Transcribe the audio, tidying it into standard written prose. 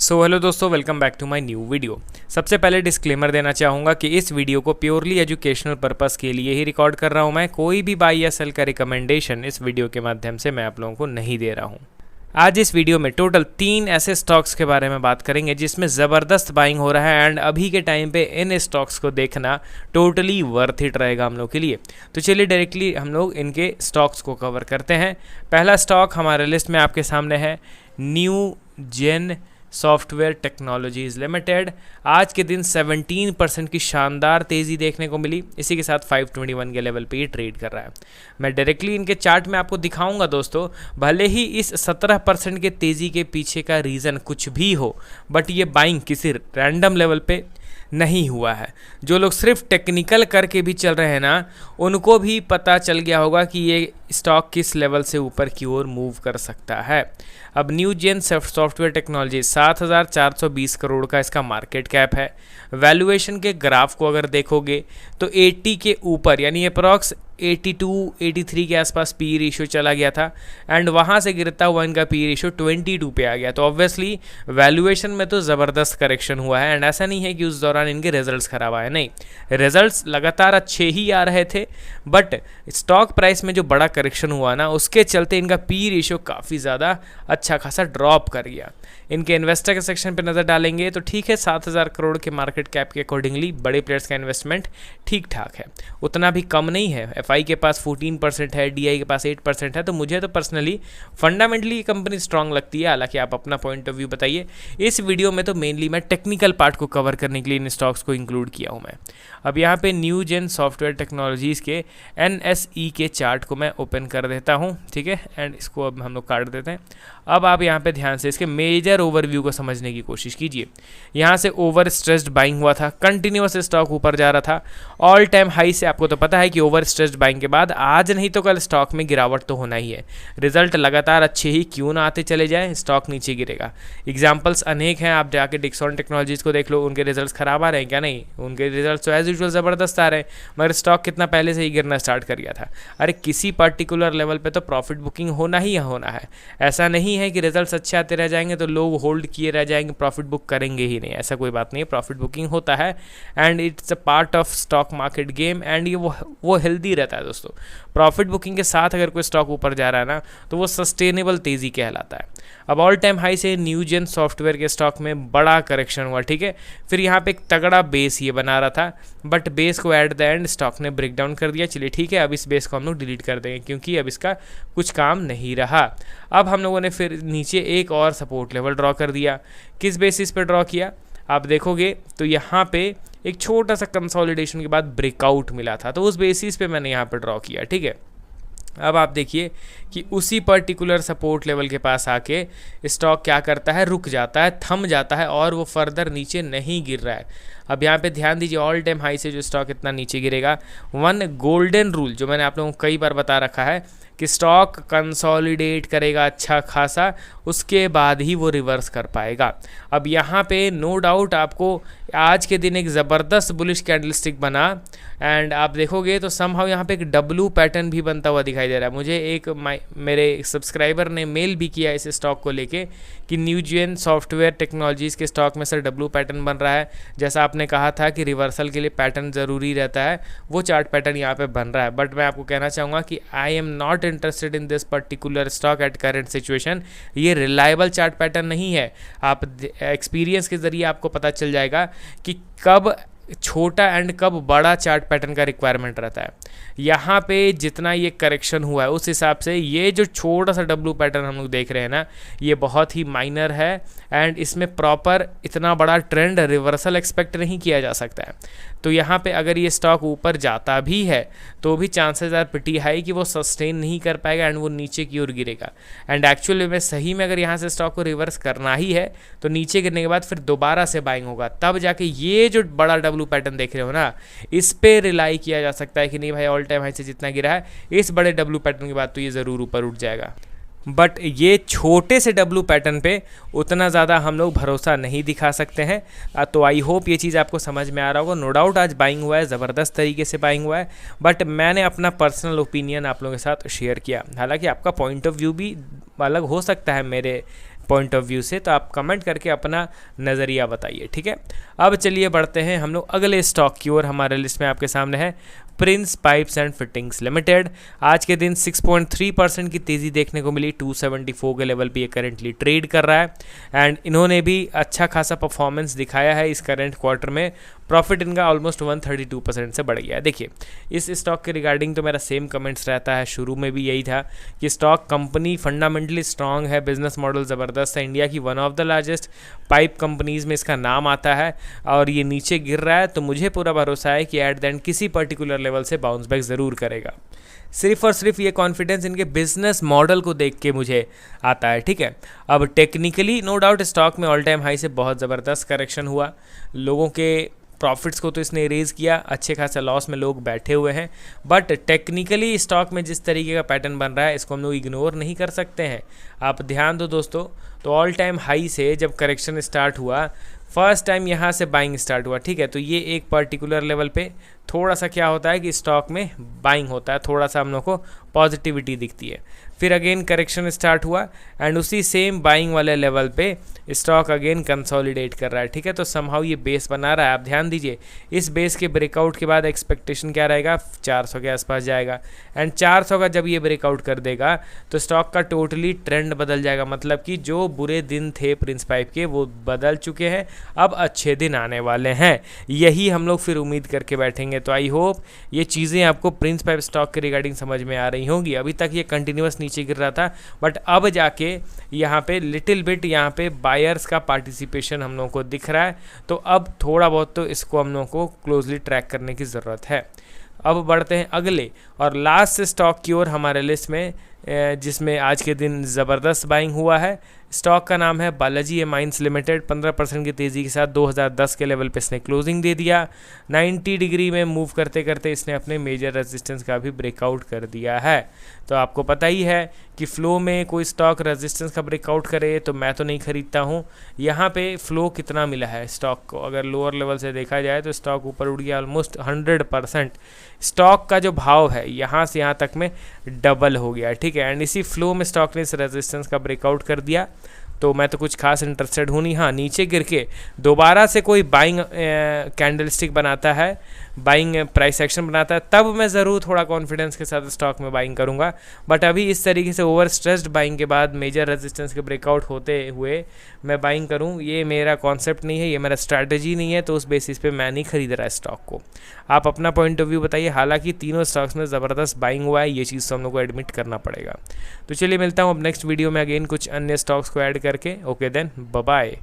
Hello दोस्तों, welcome back to my new video. सबसे पहले डिस्क्लेमर देना चाहूँगा कि इस वीडियो को प्योरली एजुकेशनल पर्पस के लिए ही रिकॉर्ड कर रहा हूँ। मैं कोई भी बाई या सेल का रिकमेंडेशन इस वीडियो के माध्यम से मैं आप लोगों को नहीं दे रहा हूँ। आज इस वीडियो में टोटल 3 ऐसे स्टॉक्स के बारे में बात करेंगे जिसमें ज़बरदस्त बाइंग हो रहा है एंड अभी के टाइम पे इन स्टॉक्स को देखना टोटली वर्थ इट रहेगा हम लोग के लिए। तो चलिए डायरेक्टली हम लोग इनके स्टॉक्स को कवर करते हैं। पहला स्टॉक हमारे लिस्ट में आपके सामने है New Gen Software Technologies Limited. आज के दिन 17% की शानदार तेज़ी देखने को मिली। इसी के साथ 521 के लेवल पे ये ट्रेड कर रहा है। मैं डायरेक्टली इनके चार्ट में आपको दिखाऊंगा दोस्तों। भले ही इस 17% के तेज़ी के पीछे का रीज़न कुछ भी हो, बट ये बाइंग किसी रैंडम लेवल पे नहीं हुआ है। जो लोग सिर्फ टेक्निकल करके भी चल रहे हैं ना, उनको भी पता चल गया होगा कि ये स्टॉक किस लेवल से ऊपर की ओर मूव कर सकता है। अब New Gen Software Technology 7,420 crore का इसका मार्केट कैप है। वैल्यूएशन के ग्राफ को अगर देखोगे तो 80 के ऊपर यानी अप्रॉक्स 82-83 के आसपास पी रेशियो चला गया था एंड वहाँ से गिरता हुआ इनका पी रेशियो 22 पे आ गया। तो ऑब्वियसली वैल्यूएशन में तो ज़बरदस्त करेक्शन हुआ है एंड ऐसा नहीं है कि उस दौरान इनके रिजल्ट्स खराब आए, नहीं, रिजल्ट्स लगातार अच्छे ही आ रहे थे, बट स्टॉक प्राइस में जो बड़ा करेक्शन हुआ ना, उसके चलते इनका पी रेशियो काफ़ी ज़्यादा अच्छा खासा ड्रॉप कर गया। इनके इन्वेस्टर के सेक्शन पे नज़र डालेंगे तो ठीक है, 7,000 करोड़ के मार्केट कैप के अकॉर्डिंगली बड़े प्लेयर्स का इन्वेस्टमेंट ठीक ठाक है, उतना भी कम नहीं है। एफआई के पास 14% है, डीआई के पास 8% है। तो मुझे तो पर्सनली फंडामेंटली ये कंपनी स्ट्रांग लगती है। हालांकि आप अपना पॉइंट ऑफ व्यू बताइए। इस वीडियो में तो मेनली मैं टेक्निकल पार्ट को कवर करने के लिए इन स्टॉक्स को इंक्लूड किया हूँ मैं। अब यहाँ पे न्यू जेन सॉफ्टवेयर टेक्नोलॉजीज़ के NSE के चार्ट को मैं ओपन कर देता हूँ, ठीक है, एंड इसको अब हम लोग काट देते हैं। अब आप यहाँ पे ध्यान से इसके मेजर ओवरव्यू को समझने की कोशिश कीजिए। यहाँ से ओवर स्ट्रेस्ड बाइंग हुआ था, कंटिन्यूअस स्टॉक ऊपर जा रहा था ऑल टाइम हाई से। आपको तो पता है कि ओवर स्ट्रेस्ड बाइंग के बाद आज नहीं तो कल स्टॉक में गिरावट तो होना ही है। रिजल्ट लगातार अच्छे ही क्यों ना आते चले जाए, स्टॉक नीचे गिरेगा। एग्जाम्पल्स अनेक हैं, आप जाके डिक्सॉन टेक्नोलॉजीज़ को देख लो, उनके रिजल्ट्स खराब आ रहे हैं क्या? नहीं, उनके रिजल्ट तो एज यूजुअल ज़बरदस्त आ रहे हैं, मगर स्टॉक कितना पहले से ही गिरना स्टार्ट कर गया था। अरे किसी पर्टिकुलर लेवल पे तो प्रॉफिट बुकिंग होना ही होना है। ऐसा नहीं है कि रिजल्ट्स अच्छे आते रह जाएंगे तो लोग होल्ड किए रह जाएंगे, प्रॉफिट बुक करेंगे ही नहीं, ऐसा कोई बात नहीं है। प्रॉफिट बुकिंग होता है and it's a part of stock market game and ये वो हेल्दी रहता है दोस्तों। प्रॉफिट बुकिंग के साथ अगर कोई स्टॉक ऊपर जा रहा है ना, तो वो सस्टेनेबल तेज़ी कहलाता है। अब ऑल टाइम हाई से न्यू जेन सॉफ्टवेयर के स्टॉक में बड़ा करेक्शन हुआ, ठीक है। फिर यहाँ पे एक तगड़ा बेस ये बना रहा था, बट बेस को एट द एंड स्टॉक ने ब्रेक डाउन कर दिया। चलिए ठीक है, अब इस बेस को हम लोग डिलीट कर देंगे क्योंकि अब इसका कुछ काम नहीं रहा। अब हम लोगों ने फिर नीचे एक और सपोर्ट लेवल ड्रॉ कर दिया। किस बेसिस पे ड्रॉ किया आप देखोगे तो यहाँ पे एक छोटा सा कंसोलिडेशन के बाद ब्रेकआउट मिला था, तो उस बेसिस पे मैंने यहाँ पे ड्रॉ किया, ठीक है। अब आप देखिए कि उसी पर्टिकुलर सपोर्ट लेवल के पास आके स्टॉक क्या करता है, रुक जाता है, थम जाता है और वो फर्दर नीचे नहीं गिर रहा है। अब यहाँ पे ध्यान दीजिए, ऑल टाइम हाई से जो स्टॉक इतना नीचे गिरेगा, वन गोल्डन रूल जो मैंने आप लोगों को कई बार बता रखा है कि स्टॉक कंसोलिडेट करेगा अच्छा खासा, उसके बाद ही वो रिवर्स कर पाएगा। अब यहाँ पे नो डाउट आपको आज के दिन एक ज़बरदस्त बुलिश कैंडलस्टिक बना एंड आप देखोगे तो समहाउ यहाँ पे एक डब्लू पैटर्न भी बनता हुआ दिखाई दे रहा है। मुझे एक मेरे सब्सक्राइबर ने मेल भी किया इस स्टॉक को लेके कि न्यू जेन सॉफ्टवेयर टेक्नोलॉजीज़ के स्टॉक में सर डब्लू पैटर्न बन रहा है। जैसा आपने कहा था कि रिवर्सल के लिए पैटर्न ज़रूरी रहता है, वो चार्ट पैटर्न यहाँ पे बन रहा है। बट मैं आपको कहना चाहूँगा कि I am not interested in this particular stock at current situation. ये रिलायबल चार्ट पैटर्न नहीं है। आप एक्सपीरियंस के ज़रिए आपको पता चल जाएगा कि कब छोटा एंड कब बड़ा चार्ट पैटर्न का रिक्वायरमेंट रहता है। यहाँ पे जितना ये करेक्शन हुआ है उस हिसाब से ये जो छोटा सा डब्लू पैटर्न हम लोग देख रहे हैं ना, ये बहुत ही माइनर है एंड इसमें प्रॉपर इतना बड़ा ट्रेंड रिवर्सल एक्सपेक्ट नहीं किया जा सकता है। तो यहाँ पे अगर ये स्टॉक ऊपर जाता भी है तो भी चांसेस आर प्रीटी हाई कि वो सस्टेन नहीं कर पाएगा एंड वो नीचे की ओर गिरेगा। एंड एक्चुअली में सही में अगर यहाँ से स्टॉक को रिवर्स करना ही है तो नीचे गिरने के बाद फिर दोबारा से बाइंग होगा, तब जाके ये जो बड़ा डब्लू पैटर्न देख रहे हो ना, इस पे रिलाई किया जा सकता है कि नहीं भाई ऑल टाइम हाई से जितना गिरा है इस बड़े डब्लू पैटर्न के बाद तो ये ज़रूर ऊपर उठ जाएगा। बट ये छोटे से डब्लू पैटर्न पे उतना ज़्यादा हम लोग भरोसा नहीं दिखा सकते हैं। तो आई होप ये चीज़ आपको समझ में आ रहा होगा। नो डाउट आज बाइंग हुआ है, ज़बरदस्त तरीके से बाइंग हुआ है, बट मैंने अपना पर्सनल ओपिनियन आप लोगों के साथ शेयर किया। हालांकि आपका पॉइंट ऑफ व्यू भी अलग हो सकता है मेरे पॉइंट ऑफ व्यू से, तो आप कमेंट करके अपना नज़रिया बताइए, ठीक है। अब चलिए बढ़ते हैं हम लोग अगले स्टॉक की ओर। हमारे लिस्ट में आपके सामने है Prince pipes and fittings limited. आज के दिन 6.3% की तेज़ी देखने को मिली, 274 के लेवल पे ये करेंटली ट्रेड कर रहा है एंड इन्होंने भी अच्छा खासा परफॉर्मेंस दिखाया है इस करंट क्वार्टर में। प्रॉफिट इनका ऑलमोस्ट 132% से बढ़ गया है। देखिए इस स्टॉक के रिगार्डिंग तो मेरा सेम कमेंट्स रहता है, शुरू में भी यही था कि स्टॉक कंपनी फंडामेंटली स्ट्रांग है, बिजनेस मॉडल ज़बरदस्त है, इंडिया की one of the largest pipe companies में इसका नाम आता है और ये नीचे गिर रहा है, तो मुझे पूरा भरोसा है कि एट द एंड किसी पर्टिकुलर लेवल से बाउंस बैक ज़रूर करेगा। सिर्फ और सिर्फ ये कॉन्फिडेंस इनके बिजनेस मॉडल को देख के मुझे आता है, ठीक है। अब टेक्निकली नो डाउट स्टॉक में ऑल टाइम हाई से बहुत ज़बरदस्त करेक्शन हुआ, लोगों के प्रॉफिट्स को तो इसने इरेज किया, अच्छे खासा लॉस में लोग बैठे हुए हैं, बट टेक्निकली स्टॉक में जिस तरीके का पैटर्न बन रहा है इसको हम लोग इग्नोर नहीं कर सकते हैं। आप ध्यान दो दोस्तों, तो ऑल टाइम हाई से जब करेक्शन स्टार्ट हुआ, फर्स्ट टाइम यहाँ से बाइंग स्टार्ट हुआ, ठीक है, तो ये एक पर्टिकुलर लेवल पे थोड़ा सा क्या होता है कि स्टॉक में बाइंग होता है, थोड़ा सा हम लोग को पॉजिटिविटी दिखती है, फिर अगेन करेक्शन स्टार्ट हुआ एंड उसी सेम बाइंग वाले लेवल पे स्टॉक अगेन कंसोलिडेट कर रहा है, ठीक है। तो समहाउ ये बेस बना रहा है। आप ध्यान दीजिए, इस बेस के ब्रेकआउट के बाद एक्सपेक्टेशन क्या रहेगा, 400 के आसपास जाएगा एंड 400 का जब ये ब्रेकआउट कर देगा तो स्टॉक का टोटली ट्रेंड बदल जाएगा, मतलब कि जो बुरे दिन थे प्रिंस पाइप के वो बदल चुके हैं, अब अच्छे दिन आने वाले हैं, यही हम लोग फिर उम्मीद करके बैठेंगे। तो आई होप ये चीज़ें आपको प्रिंस पाइप स्टॉक के रिगार्डिंग समझ में आ रही होंगी। अभी तक ये कंटिन्यूस नीचे गिर रहा था, बट अब जाके यहाँ पे लिटिल बिट यहाँ पे बायर्स का पार्टिसिपेशन हम लोगों को दिख रहा है, तो अब थोड़ा बहुत तो इसको हम लोगों को क्लोजली ट्रैक करने की ज़रूरत है। अब बढ़ते हैं अगले और लास्ट स्टॉक की ओर हमारे लिस्ट में, जिसमें आज के दिन ज़बरदस्त बाइंग हुआ है। स्टॉक का नाम है बालाजी एमाइंस लिमिटेड। 15% की तेज़ी के साथ 2010 के लेवल पे इसने क्लोजिंग दे दिया। 90 डिग्री में मूव करते करते इसने अपने मेजर रेजिस्टेंस का भी ब्रेकआउट कर दिया है। तो आपको पता ही है कि फ़्लो में कोई स्टॉक रेजिस्टेंस का ब्रेकआउट करे तो मैं तो नहीं खरीदता हूँ। यहाँ पे फ़्लो कितना मिला है स्टॉक को, अगर लोअर लेवल से देखा जाए तो स्टॉक ऊपर उठ गया ऑलमोस्ट 100%। स्टॉक का जो भाव है यहाँ से यहाँ तक में डबल हो गया, ठीक है। एंड इसी फ्लो में स्टॉक ने इस रेजिस्टेंस का ब्रेकआउट कर दिया, तो मैं तो कुछ खास इंटरेस्टेड हूँ नहीं। हाँ, नीचे गिर के दोबारा से कोई बाइंग कैंडलस्टिक बनाता है, बाइंग प्राइस एक्शन बनाता है, तब मैं ज़रूर थोड़ा कॉन्फिडेंस के साथ स्टॉक में बाइंग करूँगा। बट अभी इस तरीके से ओवर स्ट्रेस्ड बाइंग के बाद मेजर रेजिस्टेंस के ब्रेकआउट होते हुए मैं बाइंग करूँ, ये मेरा कॉन्सेप्ट नहीं है, ये मेरा स्ट्रैटेजी नहीं है, तो उस बेसिस पे मैं नहीं खरीद रहा स्टॉक को। आप अपना पॉइंट ऑफ व्यू बताइए। हालांकि तीनों स्टॉक्स में ज़बरदस्त बाइंग हुआ है, ये चीज़ तो हम लोग को एडमिट करना पड़ेगा। तो चलिए मिलता हूँ अब नेक्स्ट वीडियो में अगेन कुछ अन्य स्टॉक्स को ऐड करके। Okay then, bye bye.